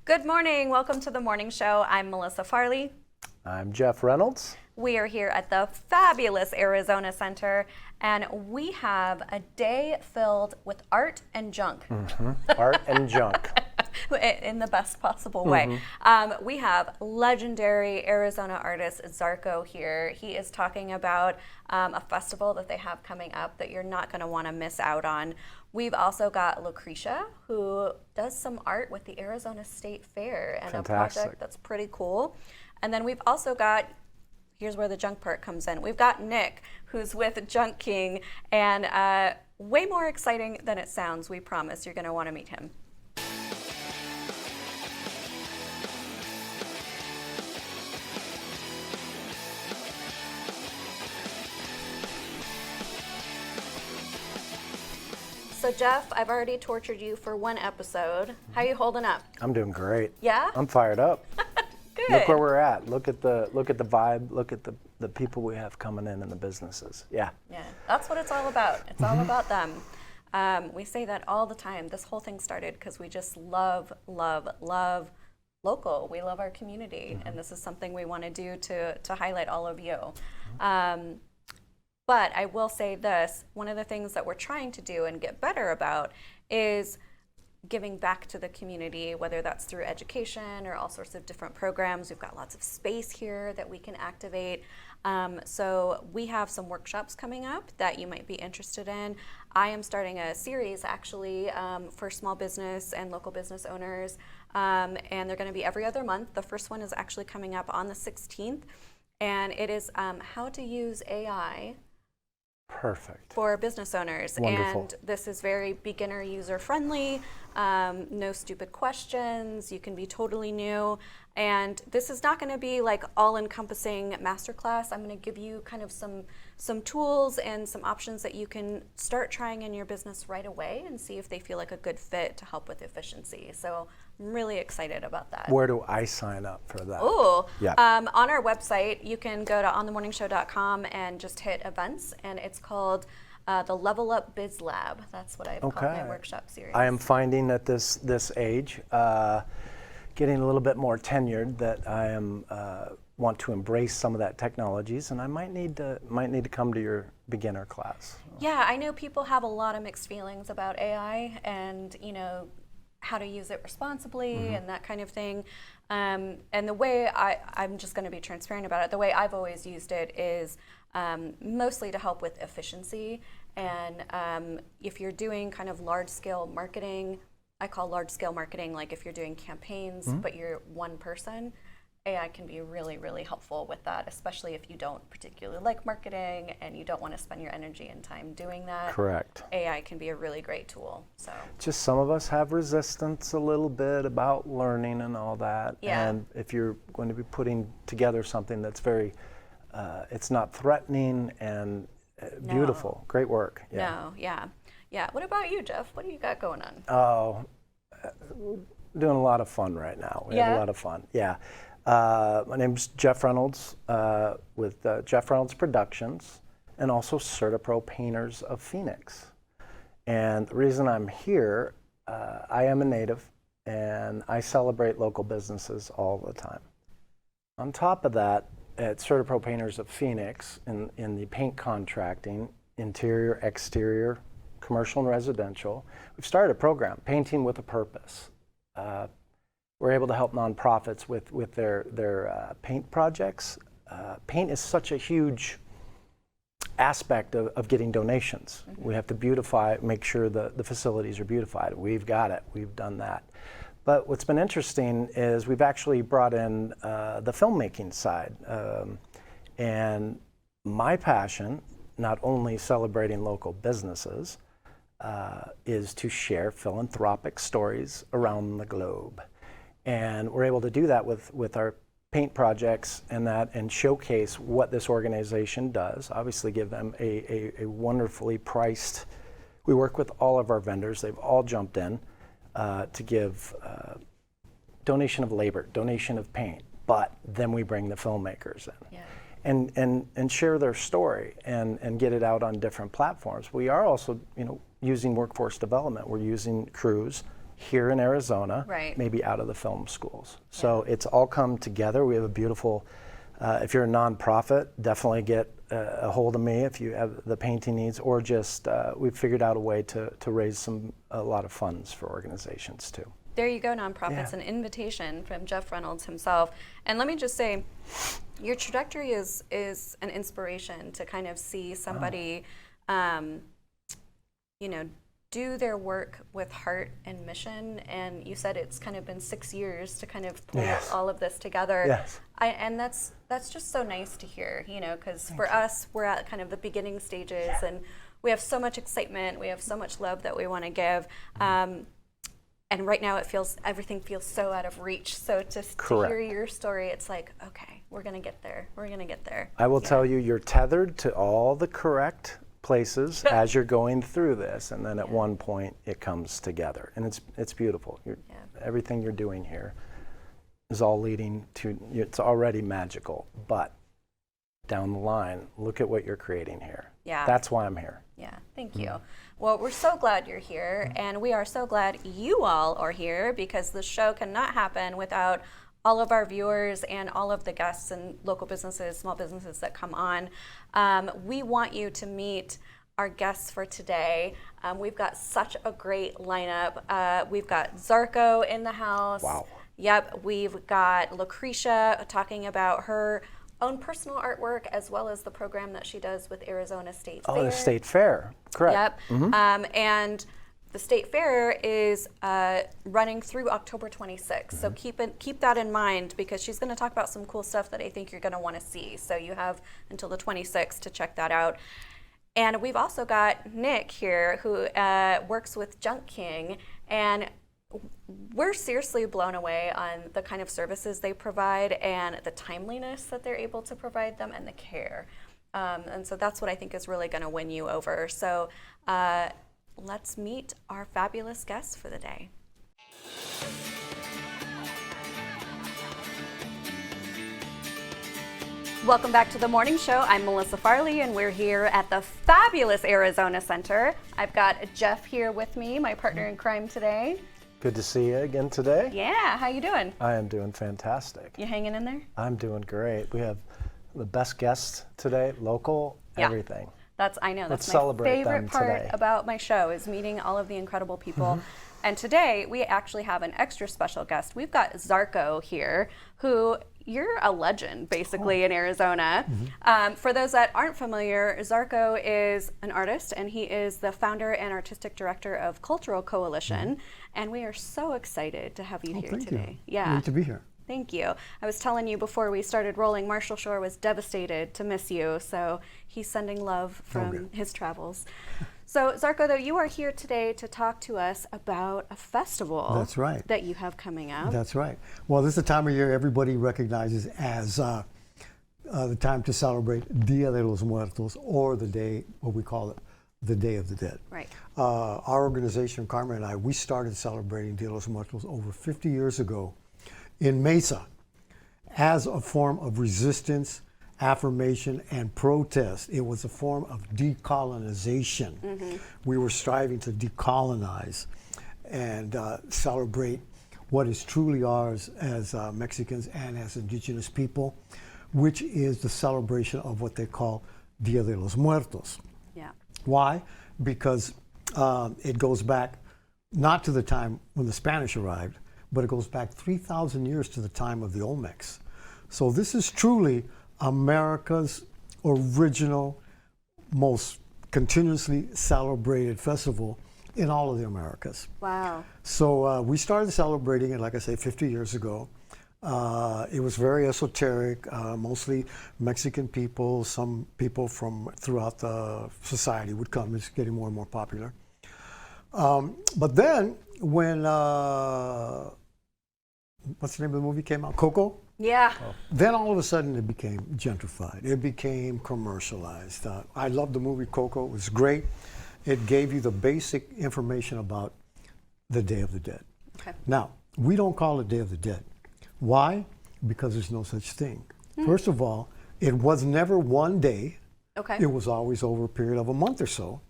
Good morning. Welcome to the morning show. I'm Melissa Farley. I'm Jeff Reynolds. We are here at the fabulous Arizona Center, and we have a day filled with art and junk. Art and junk. In the best possible way. We have legendary Arizona artist Zarco here. He is talking about a festival that they have coming up that you're not going to want to miss out on. We've also got Lucretia, who does some art with the Arizona State Fair and Fantastic. a project that's pretty cool. And then we've also got, here's where the junk part comes in. We've got Nick, who's with Junk King, and way more exciting than it sounds, we promise. You're going to want to meet him. So Jeff, I've already tortured you for one episode. How are you holding up? I'm doing great. Yeah? I'm fired up. Good. Look where we're at. Look at the vibe. Look at the people we have coming in and the businesses. Yeah. Yeah, that's what it's all about. It's all about them. We say that all the time. This whole thing started because we just love local. We love our community, and this is something we want to do to highlight all of you. But I will say this, one of the things that we're trying to do and get better about is giving back to the community, whether that's through education or all sorts of different programs. We've got lots of space here that we can activate. So we have some workshops coming up that you might be interested in. I am starting a series actually for small business and local business owners, and they're going to be every other month. The first one is actually coming up on the 16th, and it is how to use AI Perfect. for business owners. Wonderful. And this is very beginner user friendly, no stupid questions, you can be totally new, and this is not going to be like all-encompassing masterclass. I'm going to give you kind of some tools and some options that you can start trying in your business right away and see if they feel like a good fit to help with efficiency. So I'm really excited about that. Where do I sign up for that? Oh, Yeah. On our website, you can go to onthemorningshow.com and just hit events, and it's called the Level Up Biz Lab. That's what I've called my workshop series. I am finding at this age, getting a little bit more tenured, that I am want to embrace some of that technologies, and I might need to come to your beginner class. Yeah, I know people have a lot of mixed feelings about AI, and how to use it responsibly and that kind of thing. And the way I'm just going to be transparent about it, the way I've always used it is mostly to help with efficiency. And if you're doing kind of large-scale marketing, I call large-scale marketing like if you're doing campaigns, but you're one person, AI can be really, really helpful with that, especially if you don't particularly like marketing and you don't want to spend your energy and time doing that. Correct. AI can be a really great tool. So just some of us have resistance a little bit about learning and all that. Yeah. And if you're going to be putting together something that's very, it's not threatening and beautiful. Great work. Yeah. No, yeah. What about you, Jeff? What do you got going on? Oh, doing a lot of fun right now. We have a lot of fun. Yeah. My name's Jeff Reynolds with Jeff Reynolds Productions, and also CertaPro Painters of Phoenix. And the reason I'm here, I am a native, and I celebrate local businesses all the time. On top of that, at CertaPro Painters of Phoenix, in the paint contracting, interior, exterior, commercial and residential, we've started a program, Painting with a Purpose. We're able to help nonprofits with their paint projects. Paint is such a huge aspect of getting donations. We have to beautify, make sure the facilities are beautified. We've got it. We've done that. But what's been interesting is we've actually brought in the filmmaking side. And my passion, not only celebrating local businesses, is to share philanthropic stories around the globe. And we're able to do that with our paint projects and showcase what this organization does. Obviously give them a wonderfully priced, we work with all of our vendors, they've all jumped in to give donation of labor, donation of paint, but then we bring the filmmakers in. Yeah. And share their story and get it out on different platforms. We are also using workforce development. We're using crews here in Arizona, Right. maybe out of the film schools. So it's all come together. We have a beautiful, if you're a nonprofit, definitely get a hold of me if you have the painting needs, or just we've figured out a way to raise a lot of funds for organizations too. There you go, nonprofits, an invitation from Jeff Reynolds himself. And let me just say, your trajectory is an inspiration to kind of see somebody, you know, do their work with heart and mission. And you said it's kind of been 6 years to kind of pull all of this together. Yes. And that's just so nice to hear, you know, because for us, we're at kind of the beginning stages, and we have so much excitement, we have so much love that we want to give. And right now everything feels so out of reach. So just to hear your story, it's like, okay, we're gonna get there. We're gonna get there. I will tell you, you're tethered to all the correct places as you're going through this, and then at one point it comes together, and it's beautiful. Everything you're doing here is all leading to, it's already magical, but down the line, look at what you're creating here. Yeah. That's why I'm here. Yeah, thank you. Well, we're so glad you're here, and we are so glad you all are here, because the show cannot happen without all of our viewers and all of the guests and local businesses, small businesses that come on. We want you to meet our guests for today. We've got such a great lineup. We've got Zarco in the house. Wow. Yep, we've got Lucretia talking about her own personal artwork, as well as the program that she does with Arizona State Fair. Oh, the State Fair, correct. Yep, and the State Fair is running through October 26th, so keep that in mind, because she's going to talk about some cool stuff that I think you're going to want to see. So you have until the 26th to check that out. And we've also got Nick here, who works with Junk King, and we're seriously blown away on the kind of services they provide and the timeliness that they're able to provide them, and the care. And so that's what I think is really going to win you over. So let's meet our fabulous guests for the day. Welcome back to the morning show. I'm Melissa Farley, and we're here at the fabulous Arizona Center. I've got Jeff here with me, my partner in crime today. Good to see you again today. Yeah, how you doing? I am doing fantastic. You hanging in there? I'm doing great. We have the best guests today, local, everything. I know, Let's that's my celebrate favorite them part today. about my show, is meeting all of the incredible people. And today we actually have an extra special guest. We've got Zarco here, who you're a legend basically in Arizona. For those that aren't familiar, Zarco is an artist, and he is the founder and artistic director of Cultural Coalition. And we are so excited to have you here today. Yeah. Great to be here. Thank you. I was telling you before we started rolling, Marshall Shore was devastated to miss you, so he's sending love from his travels. So, Zarco, though, you are here today to talk to us about a festival. That's right. That you have coming up. That's right. Well, this is the time of year everybody recognizes as the time to celebrate Dia de los Muertos, or the day, what we call it, the Day of the Dead. Right. Our organization, Carmen and I, we started celebrating Dia de los Muertos over 50 years ago in Mesa as a form of resistance, affirmation, and protest. It was a form of decolonization. We were striving to decolonize and celebrate what is truly ours as Mexicans and as indigenous people, which is the celebration of what they call Dia de los Muertos. Yeah. Why? Because it goes back not to the time when the Spanish arrived, but it goes back 3,000 years to the time of the Olmecs. So this is truly America's original, most continuously celebrated festival in all of the Americas. Wow. So we started celebrating it, like I say, 50 years ago. It was very esoteric, mostly Mexican people. Some people from throughout the society would come. It's getting more and more popular. But then when, what's the name of the movie came out? Coco? Yeah. Then all of a sudden it became gentrified. It became commercialized. I loved the movie Coco. It was great. It gave you the basic information about the Day of the Dead. Okay. Now, we don't call it Day of the Dead. Why? Because there's no such thing. First of all, it was never one day. Okay. It was always over a period of a month or so.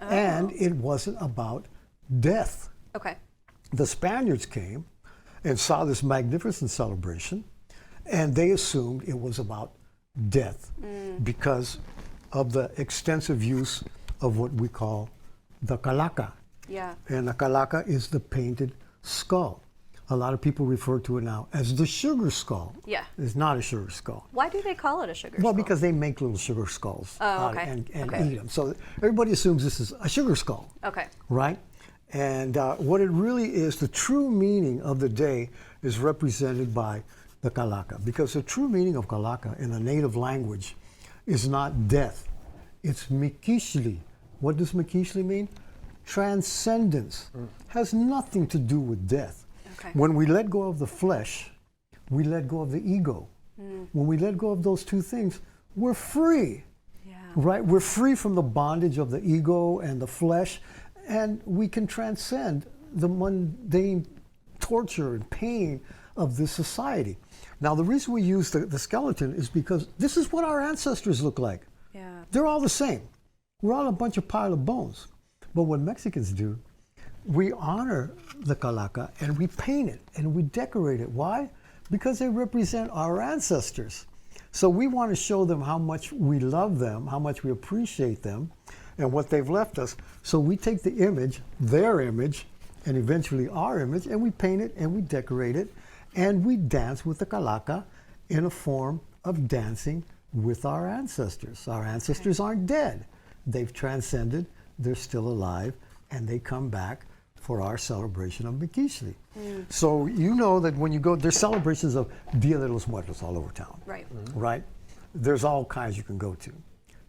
And it wasn't about death. Okay. the Spaniards came and saw this magnificent celebration, and they assumed it was about death because of the extensive use of what we call the calaca. Yeah. And the calaca is the painted skull. A lot of people refer to it now as the sugar skull. Yeah. It's not a sugar skull. Why do they call it a sugar skull? Well, because they make little sugar skulls and eat them. So everybody assumes this is a sugar skull. Okay. Right? And what it really is, the true meaning of the day is represented by the calaca. Because the true meaning of calaca in the native language is not death. It's MIKIZTLI. What does MIKIZTLI mean? Transcendence. Has nothing to do with death. Okay. When we let go of the flesh, we let go of the ego. When we let go of those two things, we're free. Yeah. Right? We're free from the bondage of the ego and the flesh, and we can transcend the mundane torture and pain of this society. Now, the reason we use the skeleton is because this is what our ancestors look like. Yeah. They're all the same. We're all a bunch of pile of bones. But what Mexicans do, we honor the calaca and we paint it and we decorate it. Why? Because they represent our ancestors. So we want to show them how much we love them, how much we appreciate them, and what they've left us. So we take the image, their image, and eventually our image, and we paint it and we decorate it, and we dance with the calaca in a form of dancing with our ancestors. Our ancestors aren't dead. They've transcended, they're still alive, and they come back for our celebration of MIKIZTLI. So you know that when you go, there's celebrations of Dia de los Muertos all over town. Right. Right? There's all kinds you can go to.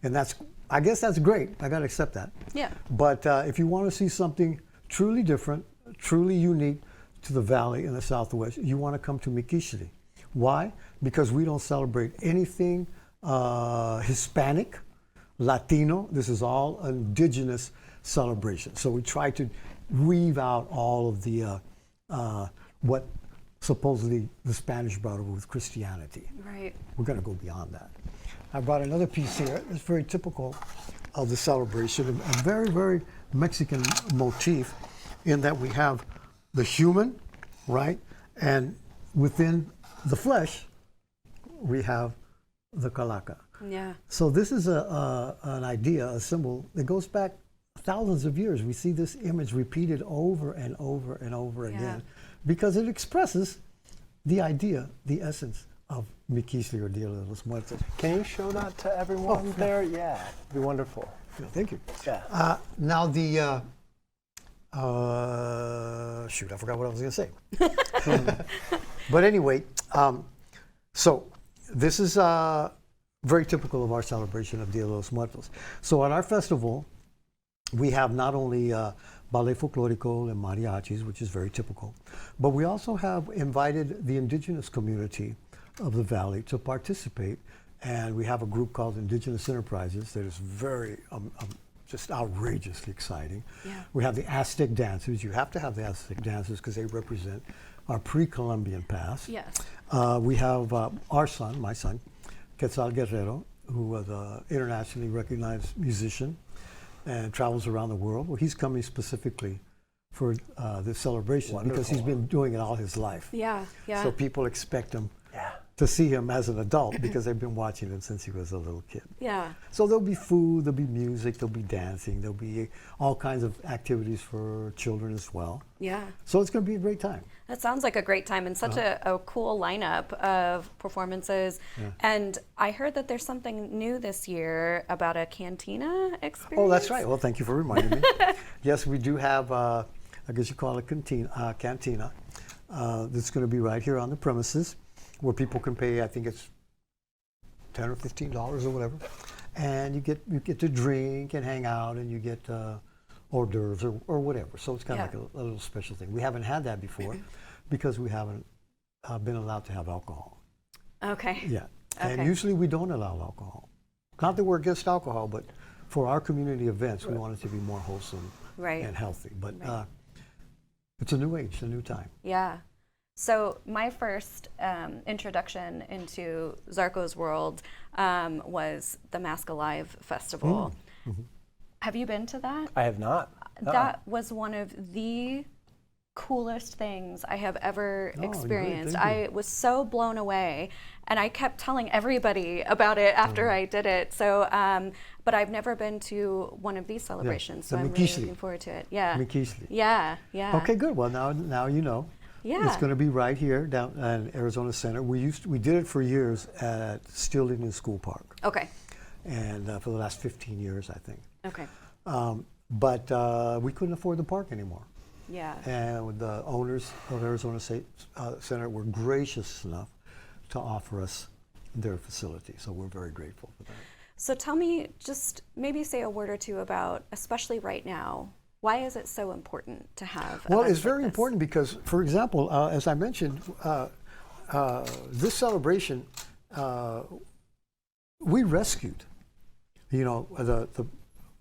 And that's, I guess that's great. I got to accept that. Yeah. But if you want to see something truly different, truly unique to the valley in the Southwest, you want to come to MIKIZTLI. Why? Because we don't celebrate anything Hispanic, Latino. This is all indigenous celebration. So we try to weave out all of the what supposedly the Spanish brought over with Christianity. Right. We're going to go beyond that. I brought another piece here. It's very typical of the celebration, a very, very Mexican motif in that we have the human, right? And within the flesh, we have the calaca. Yeah. So this is an idea, a symbol that goes back thousands of years. We see this image repeated over and over and over again because it expresses the idea, the essence of MIKIZTLI or Dia de los Muertos. Can you show that to everyone there? Yeah, it'd be wonderful. Yeah, thank you. Yeah. Now the, shoot, I forgot what I was going to say. But anyway, so this is very typical of our celebration of Dia de los Muertos. So at our festival, we have not only ballet folklórico and mariachis, which is very typical, but we also have invited the indigenous community of the valley to participate. And we have a group called Indigenous Enterprises that is very, just outrageously exciting. Yeah. We have the Aztec dancers. You have to have the Aztec dancers because they represent our pre-Columbian past. Yes. We have our son, my son, Zarco Guerrero, who was an internationally recognized musician and travels around the world. Well, he's coming specifically for this celebration because he's been doing it all his life. Yeah. Yeah. So people expect him to see him as an adult because they've been watching him since he was a little kid. Yeah. So there'll be food, there'll be music, there'll be dancing, there'll be all kinds of activities for children as well. Yeah. So it's going to be a great time. That sounds like a great time and such a cool lineup of performances. Yeah. And I heard that there's something new this year about a cantina experience. Oh, that's right. Well, thank you for reminding me. Yes, we do have, I guess you call it a cantina that's going to be right here on the premises where people can pay, I think it's $10 or $15 or whatever. And you get to drink and hang out and you get hors d'oeuvres or whatever. So it's kind of like a little special thing. We haven't had that before because we haven't been allowed to have alcohol. Okay. Yeah. Okay. And usually we don't allow alcohol. Not that we're against alcohol, but for our community events, we want it to be more wholesome and healthy. But it's a new age, a new time. Yeah. So my first introduction into Zarco's world was the Mask Alive Festival. Mm-hmm. Have you been to that? I have not. That was one of the coolest things I have ever great, experienced. thank you. I was so blown away, and I kept telling everybody about it after I did it. So, but I've never been to one of these celebrations, so the I'm really MIKIZTLI. looking forward to it. Yeah. MIKIZTLI. Yeah, yeah. Okay, good. Well, now you know. Yeah. It's going to be right here down in Arizona Center. We did it for years at Steel Indian School Park, Okay. and for the last 15 years, I think. Okay. But we couldn't afford the park anymore. Yeah. And the owners of Arizona State Center were gracious enough to offer us their facility. So we're very grateful for that. So tell me, just maybe say a word or two about, especially right now, why is it so important to have? Well, events it's very like this? important because, for example, as I mentioned, this celebration, we rescued, the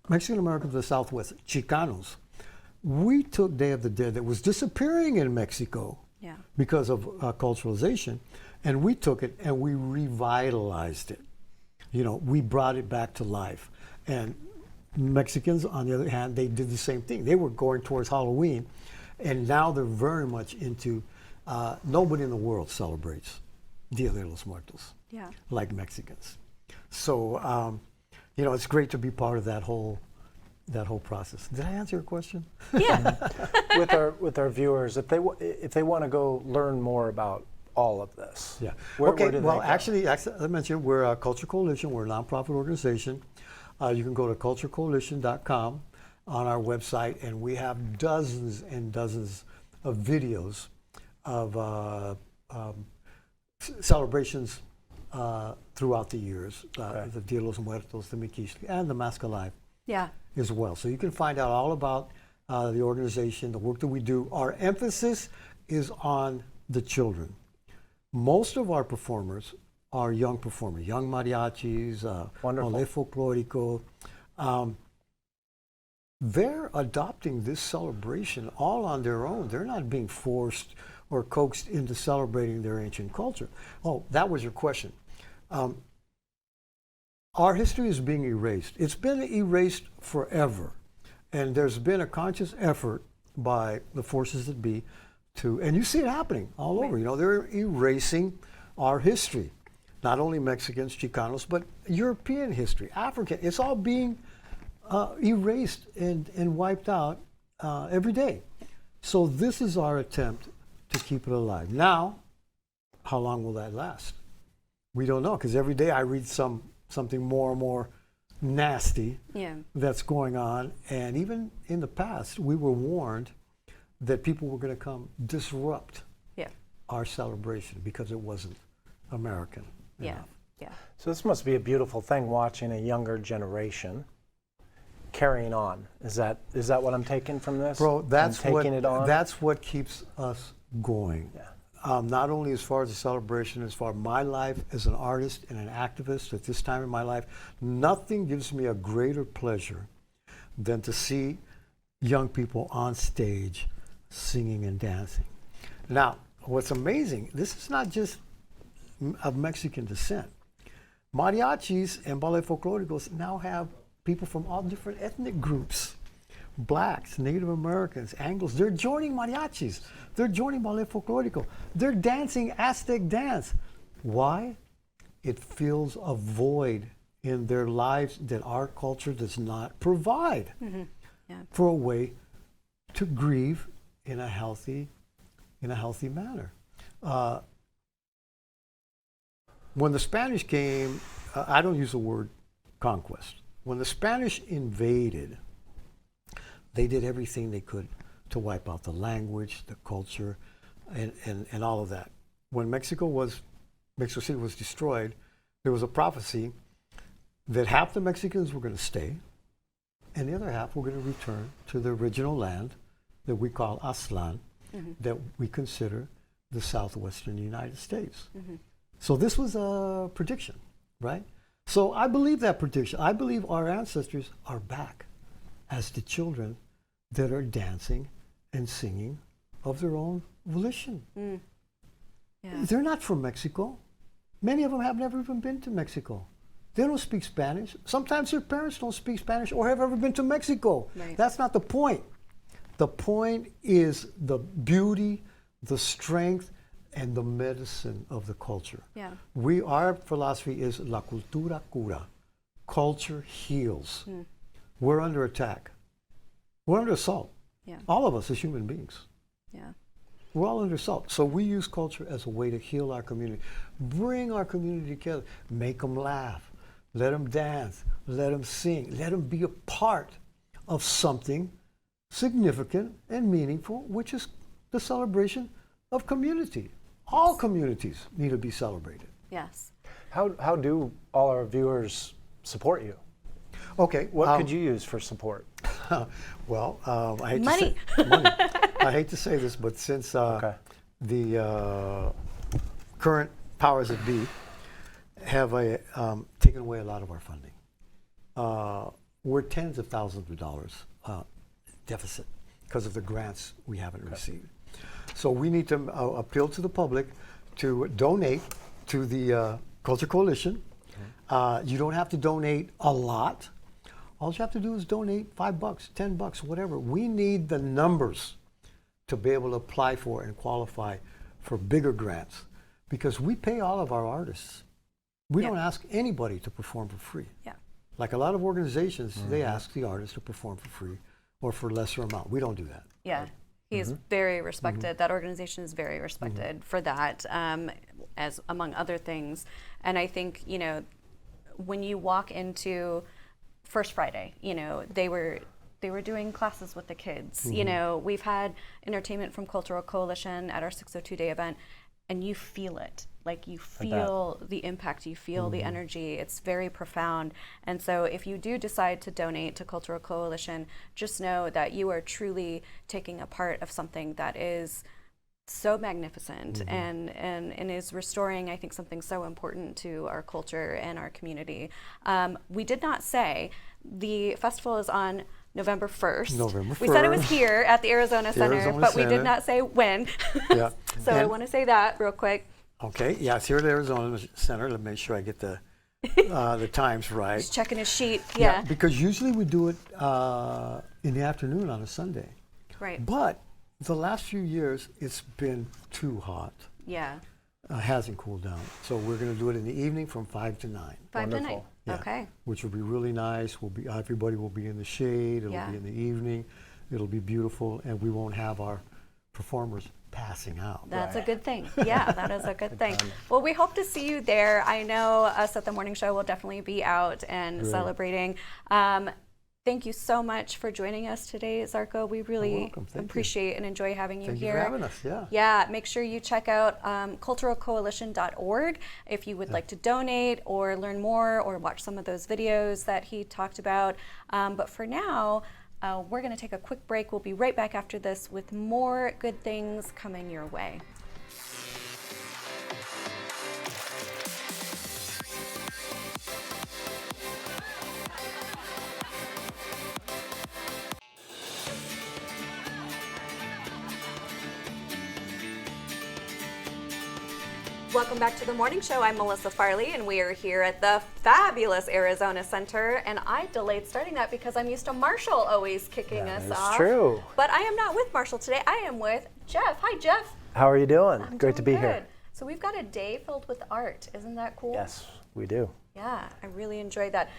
Mexican Americans of the Southwest, Chicanos. We took Day of the Dead that was disappearing in Mexico Yeah. because of culturalization, and we took it and we revitalized it. We brought it back to life. And Mexicans, on the other hand, they did the same thing. They were going towards Halloween, and now they're very much into, nobody in the world celebrates Dia de los Muertos Yeah. like Mexicans. So, it's great to be part of that whole process. Did I answer your question? Yeah. with our viewers, if they want to go learn more about all of this, Yeah. where Okay. do they Well, go? actually, as I mentioned, we're a Culture Coalition. We're a nonprofit organization. You can go to culturecoalition.com on our website, and we have dozens and dozens of videos of celebrations throughout the years, the Dia de los Muertos, the MIKIZTLI, and the Mask Alive Yeah. as well. So you can find out all about the organization, the work that we do. Our emphasis is on the children. Most of our performers are young performers, young mariachis, Wonderful. ballet folklórico. They're adopting this celebration all on their own. They're not being forced or coaxed into celebrating their ancient culture. Oh, that was your question. Our history is being erased. It's been erased forever. And there's been a conscious effort by the forces that be and you see it happening all over. They're erasing our history. Not only Mexicans, Chicanos, but European history, African. It's all being erased and wiped out every day. So this is our attempt to keep it alive. Now, how long will that last? We don't know, because every day I read something more and more nasty that's going on. And even in the past, we were warned that people were going to come disrupt our celebration because it wasn't American enough. Yeah. So this must be a beautiful thing, watching a younger generation carrying on. Is that what I'm taking from this? Bro, that's what keeps us going. Yeah. Not only as far as the celebration, as far as my life as an artist and an activist at this time in my life, nothing gives me a greater pleasure than to see young people on stage singing and dancing. Now, what's amazing, this is not just of Mexican descent. Mariachis and ballet folklóricos now have people from all different ethnic groups. Blacks, Native Americans, Anglos, they're joining mariachis. They're joining ballet folklórico. They're dancing Aztec dance. Why? It fills a void in their lives that our culture does not provide for a way to grieve in a healthy manner. When the Spanish came, I don't use the word conquest. When the Spanish invaded, they did everything they could to wipe out the language, the culture, and all of that. When Mexico City was destroyed, there was a prophecy that half the Mexicans were going to stay, and the other half were going to return to the original land that we call Aztlán, that we consider the southwestern United States. So this was a prediction, right? So I believe that prediction. I believe our ancestors are back as the children that are dancing and singing of their own volition. They're not from Mexico. Many of them have never even been to Mexico. They don't speak Spanish. Sometimes their parents don't speak Spanish or have ever been to Mexico. Right. That's not the point. The point is the beauty, the strength, and the medicine of the culture. Yeah. Our philosophy is la cultura cura. Culture heals. We're under attack. We're under assault. Yeah. All of us as human beings. Yeah. We're all under assault. So we use culture as a way to heal our community, bring our community together, make them laugh, let them dance, let them sing, let them be a part of something significant and meaningful, which is the celebration of community. All communities need to be celebrated. Yes. How do all our viewers support you? Okay. What could you use for support? Well, I hate Money. to say, money. I hate to say this, but since the current powers that be have taken away a lot of our funding, we're tens of thousands of dollars deficit because of the grants we haven't received. So we need to appeal to the public to donate to the Culture Coalition. You don't have to donate a lot. All you have to do is donate $5, $10, whatever. We need the numbers to be able to apply for and qualify for bigger grants, because we pay all of our artists. We don't ask anybody to perform for free. Yeah. Like a lot of organizations, they ask the artists to perform for free or for a lesser amount. We don't do that. Yeah. He is very respected. That organization is very respected for that, as among other things. And I think, you know, when you walk into First Friday, you know, they were doing classes with the kids. You know, we've had entertainment from Cultural Coalition at our 602 Day event, and you feel it. Like, you feel the impact, you feel the energy. It's very profound. And so if you do decide to donate to Cultural Coalition, just know that you are truly taking a part of something that is so magnificent and is restoring, I think, something so important to our culture and our community. We did not say the festival is on November 1st. November 1st. We said it was here at the Arizona Center, but we did not say when. Yeah. So I want to say that real quick. Okay, yeah, it's here at the Arizona Center. Let me make sure I get the times right. Just checking his sheet. Yeah. Because usually we do it in the afternoon on a Sunday. Right. But the last few years, it's been too hot. Yeah. Hasn't cooled down. So we're going to do it in the evening from 5 to 9. 5 to 9. Wonderful. Yeah. Okay. Which will be really nice. Everybody will be in the shade. It'll be in the evening. It'll be beautiful, and we won't have our performers passing out. That's a good thing. Yeah, that is a good thing. Well, we hope to see you there. I know us at the morning show will definitely be out and celebrating. Thank you so much for joining us today, Zarco. We really appreciate and enjoy having you here. Thank you for having us, yeah. Yeah, make sure you check out culturalcoalition.org if you would like to donate or learn more or watch some of those videos that he talked about. But for now, we're going to take a quick break. We'll be right back after this with more good things coming your way. Welcome back to the morning show. I'm Melissa Farley, and we are here at the fabulous Arizona Center. And I delayed starting that because I'm used to Marshall always kicking us off. That's true. But I am not with Marshall today. I am with Jeff. Hi, Jeff. How are you doing? I'm Great to be doing here. good. So we've got a day filled with art. Isn't that cool? Yes, we do. Yeah, I really enjoyed that.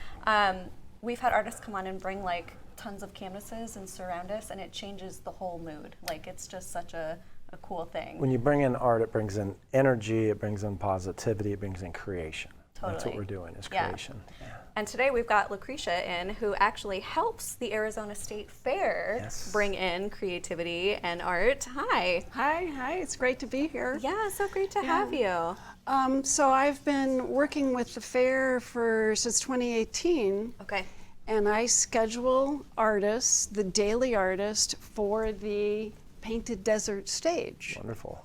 We've had artists come on and bring like tons of canvases and surround us, and it changes the whole mood. Like, it's just such a cool thing. When you bring in art, it brings in energy, it brings in positivity, it brings in creation. Totally. That's what we're doing, is creation. Yeah. And today we've got Lucretia in, who actually helps the Arizona State Fair bring in creativity and art. Hi. Hi, it's great to be here. Yeah, so great to have you. So I've been working with the fair since 2018. Okay. And I schedule artists, the daily artist, for the Painted Desert stage. Wonderful.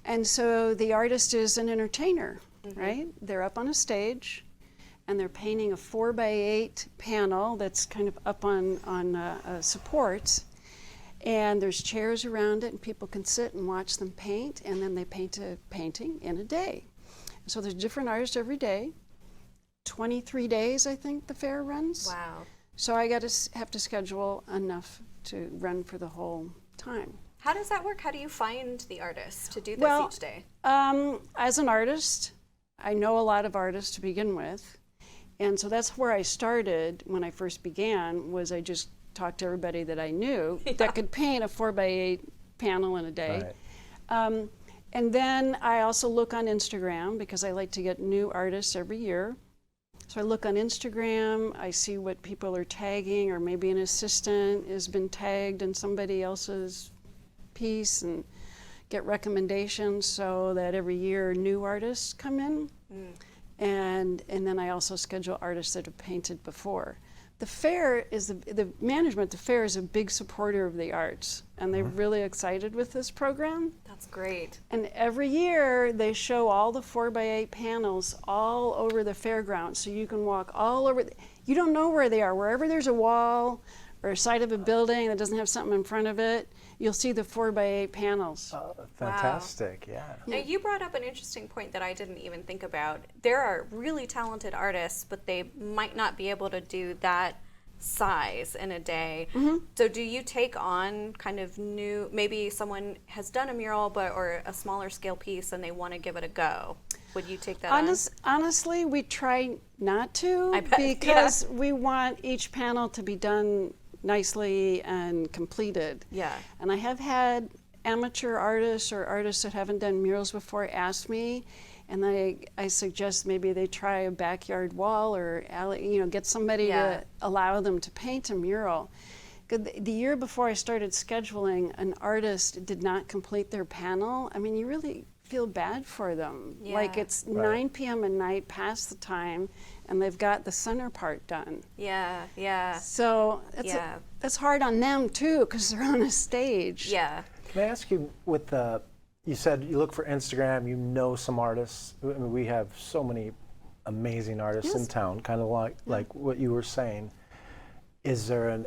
And so the artist is an entertainer, right? They're up on a stage and they're painting a 4x8 panel that's kind of up on supports. And there's chairs around it and people can sit and watch them paint, and then they paint a painting in a day. So there's different artists every day. 23 days, I think the fair runs. Wow. So I have to schedule enough to run for the whole time. How does that work? How do you find the artists to do this Well, each day? As an artist, I know a lot of artists to begin with. And so that's where I started when I first began, was I just talked to everybody that I knew that could paint a 4x8 panel in a day. Right. And then I also look on Instagram because I like to get new artists every year. So I look on Instagram, I see what people are tagging, or maybe an assistant has been tagged in somebody else's piece, and get recommendations so that every year new artists come in. And then I also schedule artists that have painted before. The fair is the management. The fair is a big supporter of the arts, and they're really excited with this program. That's great. And every year they show all the 4x8 panels all over the fairground, so you can walk all over. You don't know where they are. Wherever there's a wall or a side of a building that doesn't have something in front of it, you'll see the 4x8 panels. Fantastic, yeah. Now, you brought up an interesting point that I didn't even think about. There are really talented artists, but they might not be able to do that size in a day. So do you take on kind of new, maybe someone has done a mural or a smaller scale piece and they want to give it a go? Would you take that on? Honestly, we try not to, I bet, because we want each panel to be done nicely and completed. Yeah. And I have had amateur artists or artists that haven't done murals before ask me, and I suggest maybe they try a backyard wall or alley, get somebody to allow them to paint a mural. The year before I started scheduling, an artist did not complete their panel. I mean, you really feel bad for them. Yeah. Like it's 9 p.m. at night, past the time, and they've got the center part done. Yeah, yeah. So that's hard on them too, because they're on a stage. Yeah. Can I ask you, you said you look for Instagram, you know some artists. I mean, we have so many amazing artists in town, kind of like what you were saying. Is there an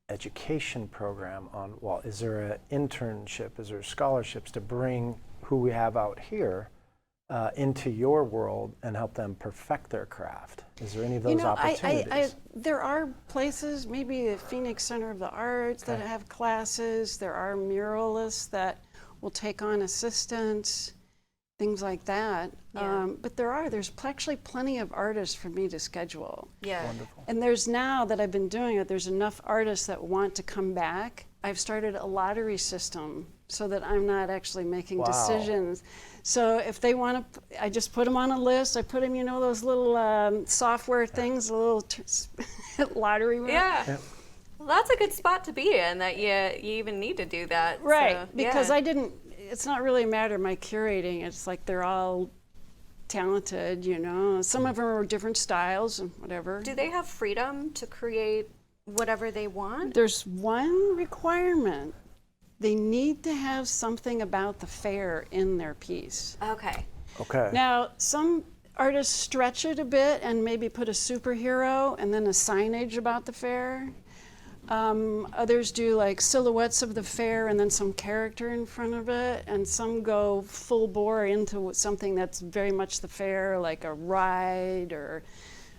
education program on, is there an internship, is there scholarships to bring who we have out here into your world and help them perfect their craft? Is there any of those opportunities? There are places, maybe the Phoenix Center of the Arts, that have classes. There are muralists that will take on assistants, things like that. Yeah. But there's actually plenty of artists for me to schedule. Yeah. Wonderful. And there's, now that I've been doing it, there's enough artists that want to come back. I've started a lottery system so that I'm not actually making decisions. So if they want to, I just put them on a list. I put them, those little software things, a little lottery. Yeah. Well, that's a good spot to be in, that you even need to do that. Right, So, because it's not really a matter of my curating. It's like they're all talented, Some of them are different styles and whatever. Do they have freedom to create whatever they want? There's one requirement. They need to have something about the fair in their piece. Okay. Okay. Now, some artists stretch it a bit and maybe put a superhero and then a signage about the fair. Others do like silhouettes of the fair and then some character in front of it, and some go full bore into something that's very much the fair, like a ride or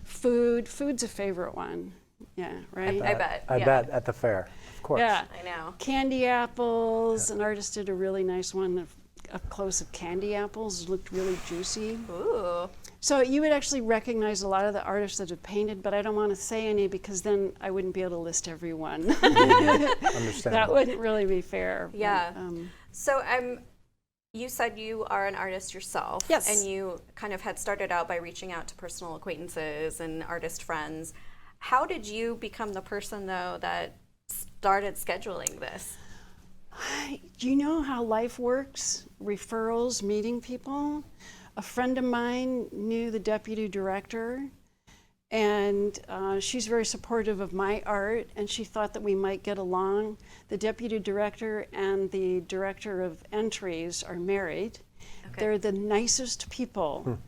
food. Food's a favorite one. Yeah, right? I bet. I bet at the fair, of course. Yeah. I know. Candy apples. An artist did a really nice one up close of candy apples. It looked really juicy. Ooh. So you would actually recognize a lot of the artists that have painted, but I don't want to say any because then I wouldn't be able to list everyone. Understandable. That wouldn't really be fair. Yeah. But, So you said you are an artist yourself. Yes. And you kind of had started out by reaching out to personal acquaintances and artist friends. How did you become the person, though, that started scheduling this? you know how life works? Referrals, meeting people. A friend of mine knew the deputy director, and she's very supportive of my art, and she thought that we might get along. The deputy director and the director of entries are married. Okay. They're the nicest people.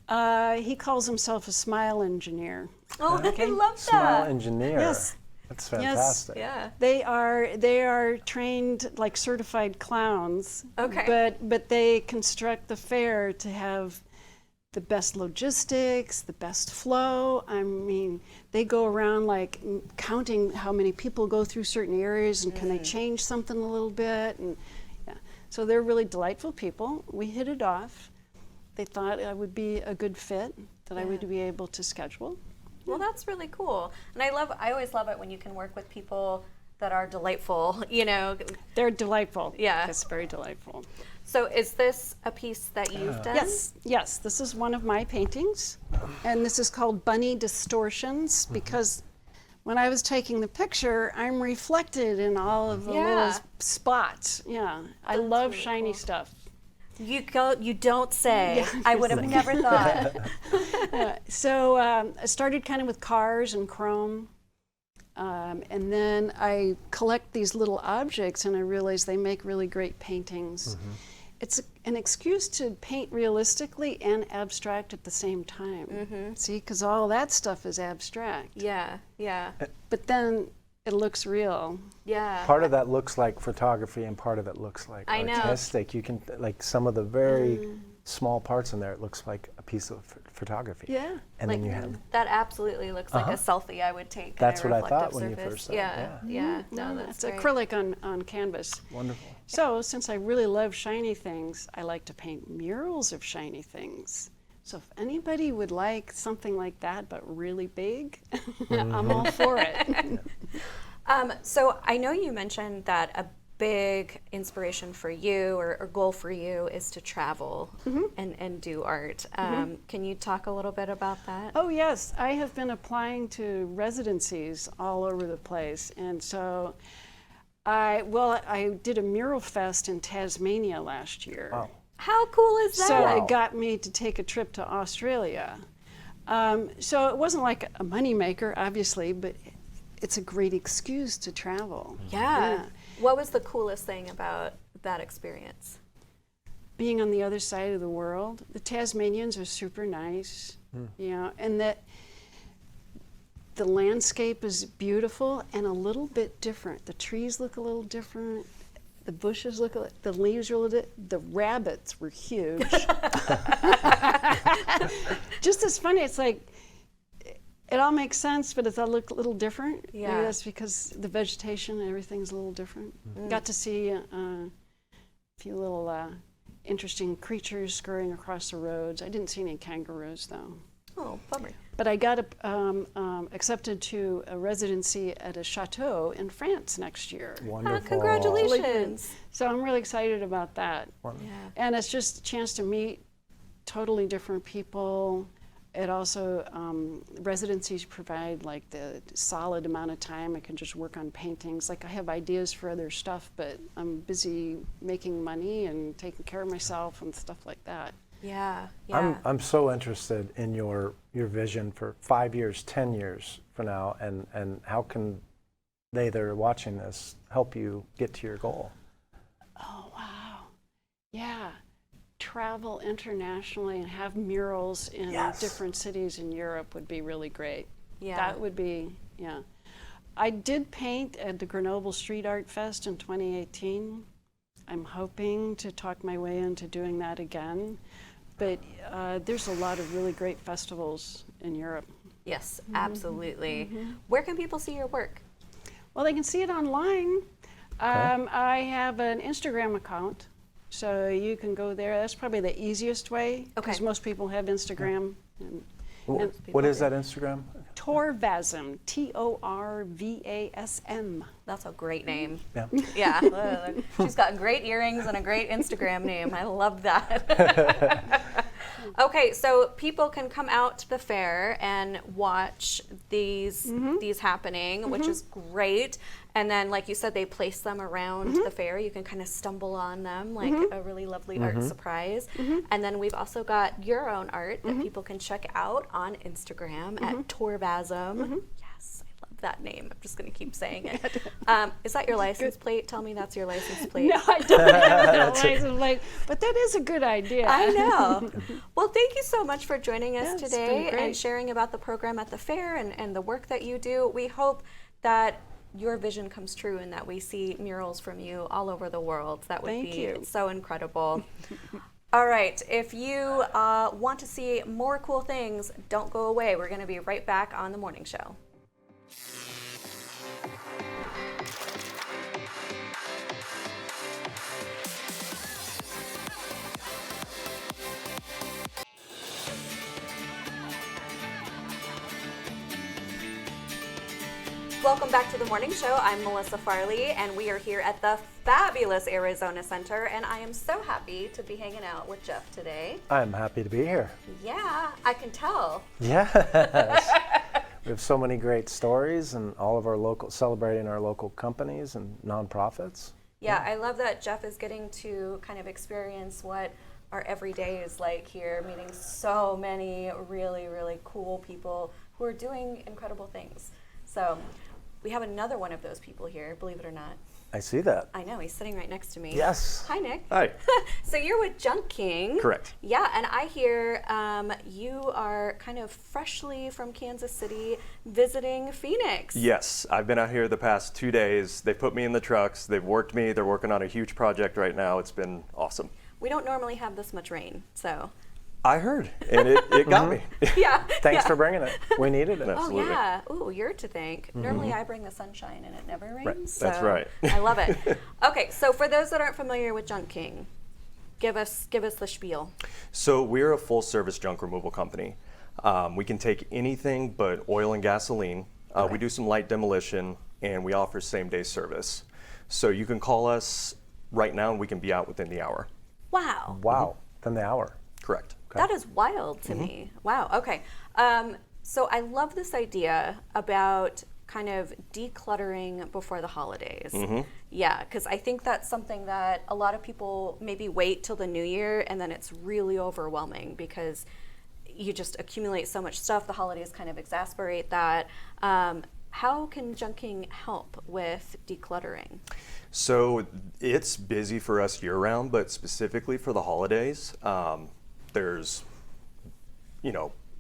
He calls himself a smile engineer. Oh, okay. I love that. Smile engineer. Yes. That's fantastic. Yes. Yeah. They are trained like certified clowns. Okay. But they construct the fair to have the best logistics, the best flow. I mean, they go around like counting how many people go through certain areas and can they change something a little bit. And yeah. So they're really delightful people. We hit it off. They thought I would be a good fit, that I would be able to schedule. Well, that's really cool. And I always love it when you can work with people that are delightful, you know. They're delightful. Yeah. It's very delightful. So is this a piece that you've done? Yes, this is one of my paintings, and this is called Bunny Distortions, because when I was taking the picture, I'm reflected in all of the little spots. Yeah, I love really shiny cool. stuff. You don't say. I would have never thought. So I started kind of with cars and chrome, and then I collect these little objects, and I realize they make really great paintings. It's an excuse to paint realistically and abstract at the same time. See, because all that stuff is abstract. Yeah, yeah, But then it looks real. yeah. Part of that looks like photography and part of it looks like I know. artistic. You can, like some of the very small parts in there, it looks like a piece of photography. Yeah. And then you have, That absolutely looks like a selfie I would take. That's on a what I thought reflective when you surface. first said it, Yeah. No, that's It's great. acrylic on canvas. wonderful. So since I really love shiny things, I like to paint murals of shiny things. So if anybody would like something like that, but really big, I'm all for it. So I know you mentioned that a big inspiration for you or goal for you is to travel and do art. Can you talk a little bit about that? Oh yes, I have been applying to residencies all over the place, and so I did a mural fest in Tasmania last year. Wow. How cool is that? So Wow. it got me to take a trip to Australia. So it wasn't like a moneymaker, obviously, but it's a great excuse to travel. Yeah. What was the coolest thing about that experience? Being on the other side of the world. The Tasmanians are super nice, you know, and that the landscape is beautiful and a little bit different. The trees look a little different. The bushes look, the leaves are a little bit, the rabbits were huge. Just as funny, it's like, it all makes sense, but it all look a little different. Yeah. Maybe that's because the vegetation and everything's a little different. Got to see a few little interesting creatures scurrying across the roads. I didn't see any kangaroos though. Oh, bummer. But I got accepted to a residency at a chateau in France next year. Wonderful. Congratulations. So I'm really excited about that. Yeah. And it's just a chance to meet totally different people. It also, residencies provide like the solid amount of time I can just work on paintings. Like I have ideas for other stuff, but I'm busy making money and taking care of myself and stuff like that. Yeah. Yeah. I'm so interested in your vision for 5 years, 10 years from now, and how can they that are watching this help you get to your goal? Oh, wow. Yeah. Travel internationally and have murals in different cities in Europe would be really great. Yeah. That would be, yeah. I did paint at the Grenoble Street Art Fest in 2018. I'm hoping to talk my way into doing that again. But there's a lot of really great festivals in Europe. Yes, absolutely. Where can people see your work? Well, they can see it online. I have an Instagram account, so you can go there. That's probably the easiest way, because most people have Instagram. What is that Instagram? Torvasm, Torvasm. That's a great name. Yeah. Yeah. She's got great earrings and a great Instagram name. I love that. Okay, so people can come out to the fair and watch these happening, which is great. And then, like you said, they place them around the fair. You can kind of stumble on them like a really lovely art surprise. And then we've also got your own art that people can check out on Instagram at Torvasm. Yes, I love that name. I'm just going to keep saying it. Is that your license plate? Tell me that's your license plate. No, I don't have that license plate, but that is a good idea. I know. Well, thank you so much for joining us it's today been great. and sharing about the program at the fair and the work that you do. We hope that your vision comes true and that we see murals from you all over the world. That would Thank be you. so incredible. All right, if you want to see more cool things, don't go away. We're going to be right back on the morning show. Welcome back to the morning show. I'm Melissa Farley, and we are here at the fabulous Arizona Center, and I am so happy to be hanging out with Jeff today. I'm happy to be here. Yeah, I can tell. Yes. We have so many great stories, and all of our celebrating our local companies and nonprofits. Yeah, I love that Jeff is getting to kind of experience what our everyday is like here, meeting so many really, really cool people who are doing incredible things. So we have another one of those people here, believe it or not. I see that. I know, he's sitting right next to me. Yes. Hi, Nick. Hi. So you're with Junk King. Correct. Yeah, and I hear you are kind of freshly from Kansas City visiting Phoenix. Yes, I've been out here the past 2 days. They put me in the trucks. They've worked me. They're working on a huge project right now. It's been awesome. We don't normally have this much rain, so. I heard, and it got me. Yeah. Thanks for bringing it. We needed it. Absolutely. Oh yeah. Ooh, you're to thank. Normally I bring the sunshine and it never rains. Right. So That's right. I love it. Okay, so for those that aren't familiar with Junk King, give us the spiel. So we're a full-service junk removal company. We can take anything but oil and gasoline. We do some light demolition, and we offer same-day service. So you can call us right now, and we can be out within the hour. Wow. Wow. Then the hour. Correct. That is wild to me. Wow. Okay. So I love this idea about kind of decluttering before the holidays. Yeah, because I think that's something that a lot of people maybe wait till the new year, and then it's really overwhelming because you just accumulate so much stuff. The holidays kind of exasperate that. How can Junk King help with decluttering? So it's busy for us year-round, but specifically for the holidays, there's,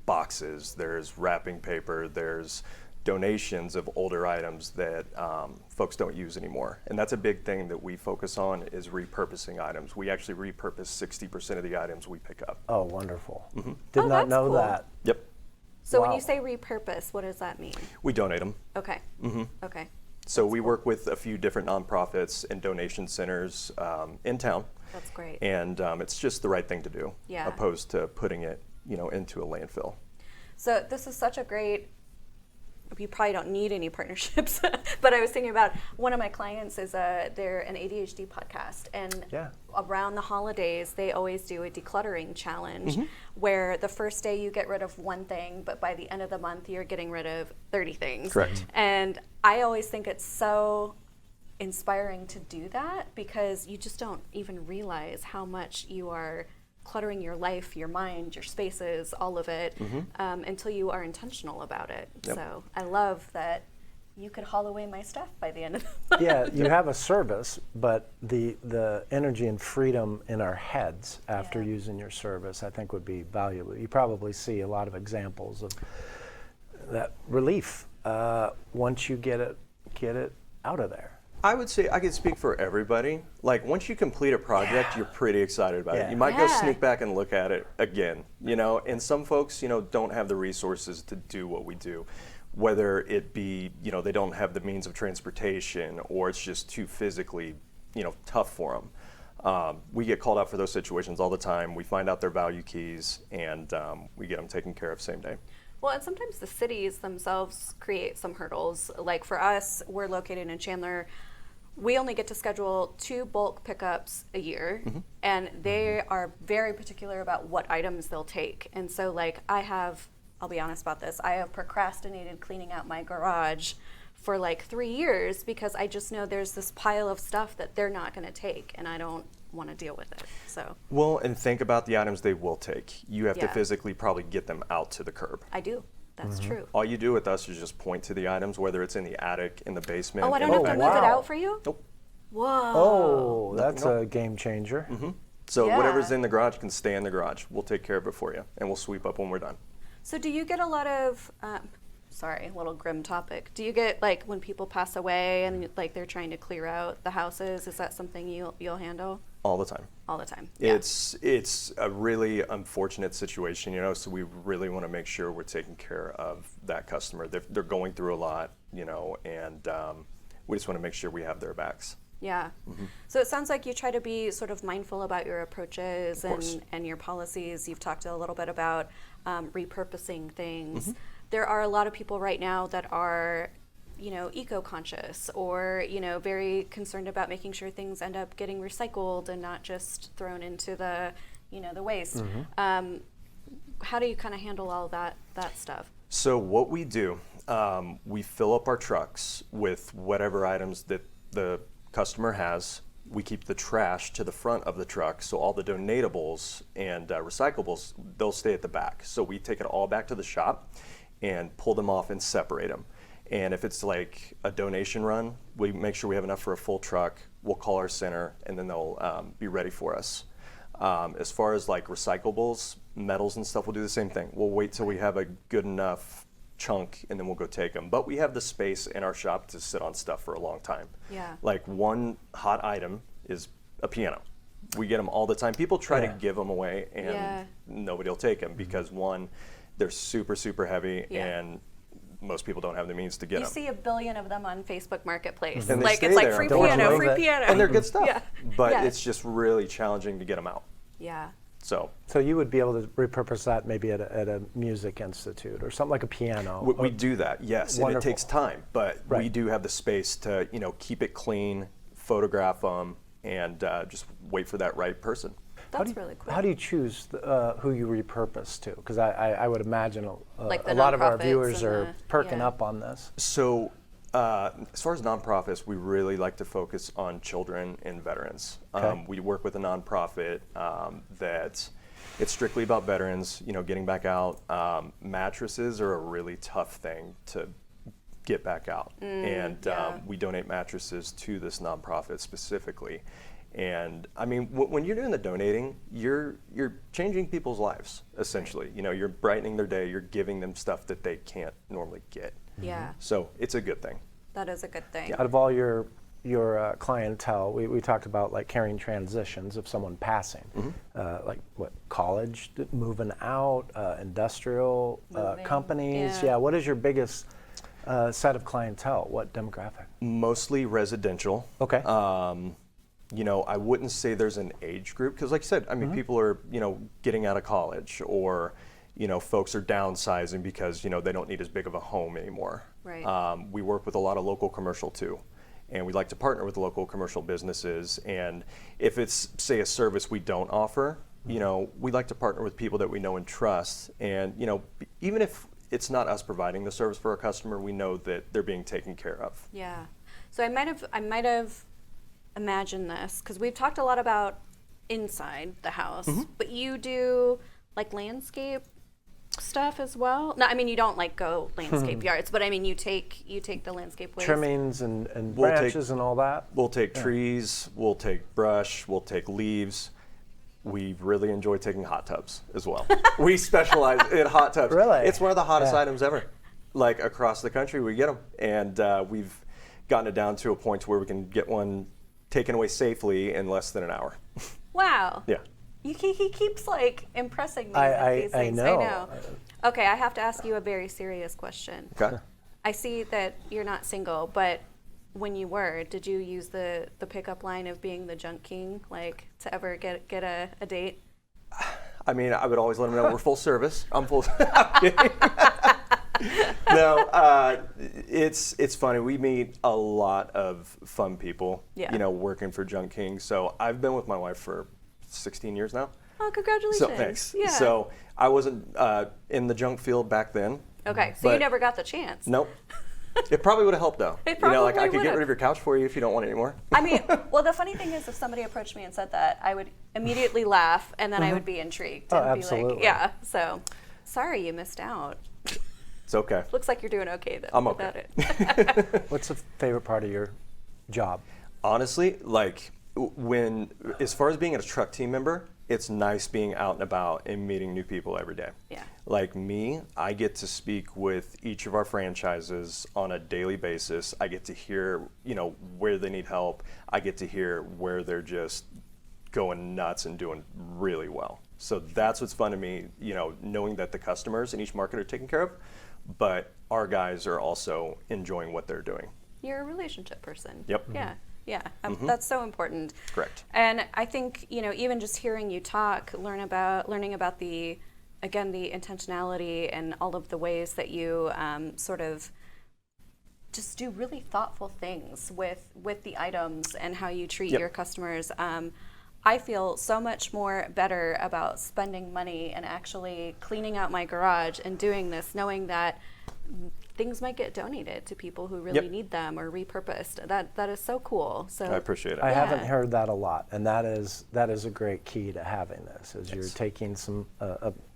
boxes, there's wrapping paper, there's donations of older items that folks don't use anymore. And that's a big thing that we focus on is repurposing items. We actually repurpose 60% of the items we pick up. Oh, wonderful. Did Oh, not that's know cool. that. Yep. So when Wow. you say repurpose, what does that mean? We donate them. Okay. Okay. So we work with a few different nonprofits and donation centers in town. That's great. And it's just the right thing to do, Yeah. opposed to putting it, into a landfill. So this is such a great, you probably don't need any partnerships, but I was thinking about one of my clients is they're an ADHD podcast, and Yeah. around the holidays they always do a decluttering challenge where the first day you get rid of one thing, but by the end of the month you're getting rid of 30 things. Correct. And I always think it's so inspiring to do that because you just don't even realize how much you are cluttering your life, your mind, your spaces, all of it, until you are intentional about it. Yep. So I love that you could haul away my stuff by the end of the month. Yeah, you have a service, but the energy and freedom in our heads after Yeah. using your service, I think, would be valuable. You probably see a lot of examples of that relief once you get it out of there. I would say I could speak for everybody. Like once you complete a project, you're pretty excited about Yeah. it. You might go Yeah. sneak back and look at it again, and some folks, don't have the resources to do what we do. Whether it be, they don't have the means of transportation or it's just too physically, tough for them. We get called out for those situations all the time. We find out their value keys and we get them taken care of same day. Well, and sometimes the cities themselves create some hurdles. Like for us, we're located in Chandler. We only get to schedule 2 bulk pickups a year, and they are very particular about what items they'll take. And so, I'll be honest about this, I have procrastinated cleaning out my garage for 3 years because I just know there's this pile of stuff that they're not going to take, and I don't want to deal with it. So Well, and think about the items they will take. You have to Yeah. physically probably get them out to the curb. I do. That's true. All you do with us is just point to the items, whether it's in the attic, in the basement. Oh, I don't in have the to back. move it wow. out for you? Nope. Whoa. Oh, that's no. a game changer. So Yeah. whatever's in the garage can stay in the garage. We'll take care of it for you, and we'll sweep up when we're done. So do you get a lot of, sorry, a little grim topic. Do you get when people pass away and they're trying to clear out the houses? Is that something you'll handle? All the time. all the time. Yeah. It's a really unfortunate situation, so we really want to make sure we're taking care of that customer. They're going through a lot, and we just want to make sure we have their backs. Yeah. So it sounds like you try to be sort of mindful about your approaches course. and your policies. You've talked a little bit about repurposing things. There are a lot of people right now that are, eco-conscious or, very concerned about making sure things end up getting recycled and not just thrown into the, the waste. How do you kind of handle all that stuff? So what we do, we fill up our trucks with whatever items that the customer has. We keep the trash to the front of the truck, so all the donatables and recyclables, they'll stay at the back. So we take it all back to the shop and pull them off and separate them. And if it's like a donation run, we make sure we have enough for a full truck. We'll call our center, and then they'll be ready for us. As far as like recyclables, metals and stuff, we'll do the same thing. We'll wait till we have a good enough chunk, and then we'll go take them. But we have the space in our shop to sit on stuff for a long time. Yeah. Like one hot item is a piano. We get them all the time. People try to give them away, and nobody will take them because one, they're super, super heavy, and most people don't have the means to get them. You see a billion of them on Facebook Marketplace. And they Like stay it's like there free until piano, you free move it. piano. And they're good stuff. Yeah. But Yeah. it's just really challenging to get them out. Yeah. So you would be able to repurpose that maybe at a music institute or something like a piano. we do that, yes, and it Wonderful. takes time, but we Right. do have the space to keep it clean, photograph them, and just wait for that right person. That's really cool. How do you choose who you repurpose to? Because I would imagine Like the a lot of our nonprofits viewers and are the- perking yeah. up on this. So as far as nonprofits, we really like to focus on children and veterans. Okay. We work with a nonprofit that it's strictly about veterans, getting back out. Mattresses are a really tough thing to get back out. And we donate mattresses to this nonprofit specifically. And I mean, when you're doing the donating, you're changing people's lives, essentially. You're brightening their day, you're giving them stuff that they can't normally get. Yeah. So it's a good thing. That is a good thing. Out of all your clientele, we talked about like carrying transitions of someone passing, like what, college, moving out, industrial Moving, companies. yeah. What is your biggest set of clientele? What demographic? Mostly residential. Okay. I wouldn't say there's an age group because, like I said, I mean, people are, getting out of college or, folks are downsizing because, they don't need as big of a home anymore. Right. We work with a lot of local commercial too. And we like to partner with local commercial businesses. And if it's, say, a service we don't offer, we like to partner with people that we know and trust. And, even if it's not us providing the service for our customer, we know that they're being taken care of. Yeah. So I might have imagined this because we've talked a lot about inside the house, but you do like landscape stuff as well. No, I mean you don't like go landscape yards, but I mean you take the landscape waste. Trimmings and We'll branches and all that. We'll take trees, we'll take brush, we'll take leaves. We really enjoy taking hot tubs as well. We specialize in hot tubs. Really? It's one of the hottest Yeah. items ever. Like across the country, we get them. And we've gotten it down to a point where we can get one taken away safely in less than an hour. Wow. Yeah. He keeps like impressing me with these I things. know. Okay, I have to ask you a very serious question. Okay. I see that you're not single, but when you were, did you use the pickup line of being the junk king, like to ever get a date? I mean, I would always let them know we're full service. I'm full. No, it's funny. We meet a lot of fun people, Yeah. working for Junk King. So I've been with my wife for 16 years now. Oh, congratulations. So thanks. Yeah. So I wasn't in the junk field back then. Okay, so you but- never got the chance. Nope. It probably would have helped though. It Like I probably could get would've. rid of your couch for you if you don't want it anymore. I mean, well, the funny thing is, if somebody approached me and said that, I would immediately laugh, and then I would be intrigued. Oh, and be absolutely. like, yeah. So, sorry you missed out. It's okay. Looks like you're doing okay though. I'm without okay. it. What's the favorite part of your job? Honestly, like as far as being a truck team member, it's nice being out and about and meeting new people every day. Yeah. Like me, I get to speak with each of our franchises on a daily basis. I get to hear, where they need help. I get to hear where they're just going nuts and doing really well. So that's what's fun to me, you know, knowing that the customers in each market are taken care of, but our guys are also enjoying what they're doing. You're a relationship person. Yep. Yeah. Yeah. That's so important. Correct. And I think, you know, even just hearing you talk, learning about the intentionality and all of the ways that you sort of just do really thoughtful things with the items and how you treat your customers. I feel so much more better about spending money and actually cleaning out my garage and doing this, knowing that things might get donated to people who really need them or repurposed. That is so cool. So I appreciate it. I haven't heard that a lot, and that is a great key to having this. Is you're taking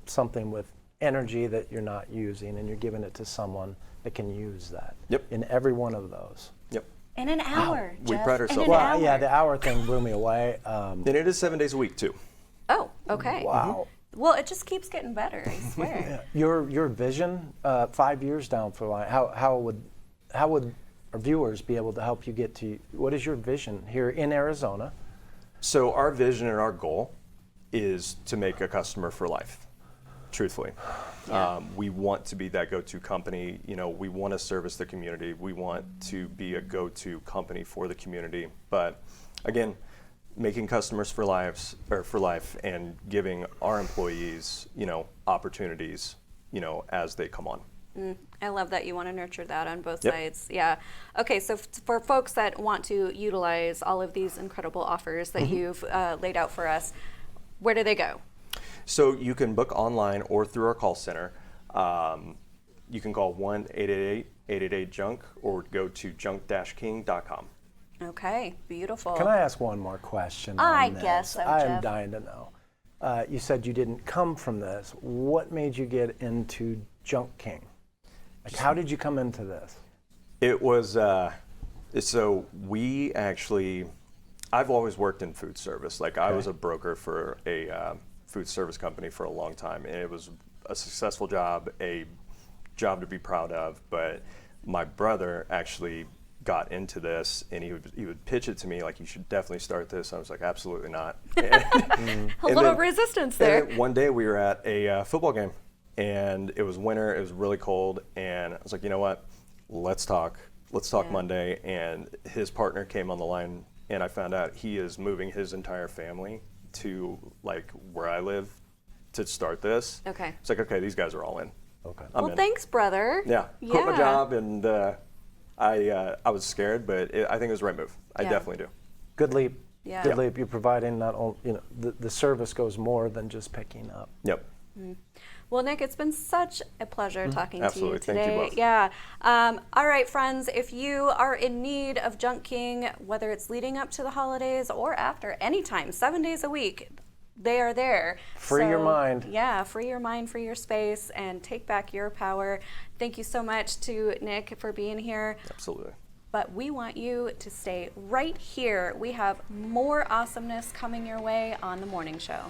something with energy that you're not using, and you're giving it to someone that can use that. Yep. In every one of those. Yep. in an hour, We Jeff, pride in ourselves an on Well, hour. yeah, the hour thing blew me away. And it is 7 days a week too. Oh, okay. Wow. Well, it just keeps getting better, I swear. Your vision, 5 years down the line, how would our viewers be able to help you get to, what is your vision here in Arizona? So our vision and our goal is to make a customer for life, truthfully. We want to be that go-to company. You know, we want to service the community. We want to be a go-to company for the community. But again, making customers for life and giving our employees, you know, opportunities, you know, as they come on. I love that you want to nurture that on both Yep. sides. Yeah. Okay, so for folks that want to utilize all of these incredible offers that you've laid out for us, where do they go? So you can book online or through our call center. You can call 1-888-888-JUNK or go to junk-king.com. Okay, beautiful. Can I ask one more question? I on this? guess so, I am Jeff. dying to know. You said you didn't come from this. What made you get into Junk King? Like, how did you come into this? It was, so we actually, I've always worked in food service. Like I was a broker for a food service company for a long time, and it was a successful job, a job to be proud of. But my brother actually got into this, and he would pitch it to me like, you should definitely start this. I was like, absolutely not. A little resistance there. And then one day we were at a football game, and it was winter, it was really cold, and I was like, you know what, let's talk Monday. And his partner came on the line, and I found out he is moving his entire family to like where I live to start this. Okay. It's like, okay, these guys are all in. Okay. I'm Well, in. thanks, brother. Yeah, quit my job, and I was scared, but I think it was the right move. I Yeah. definitely do. Good leap. Yeah. Good Yep. leap. You're providing not only, the service goes more than just picking up. Yep. Well, Nick, it's been such a pleasure talking Absolutely. to you Thank you today. both. Yeah. All right, friends, if you are in need of Junk King, whether it's leading up to the holidays or after, anytime, 7 days a week, they are there. Free your mind. Yeah, free your mind, free your space, and take back your power. Thank you so much to Nick for being here. Absolutely. But we want you to stay right here. We have more awesomeness coming your way on The Morning Show.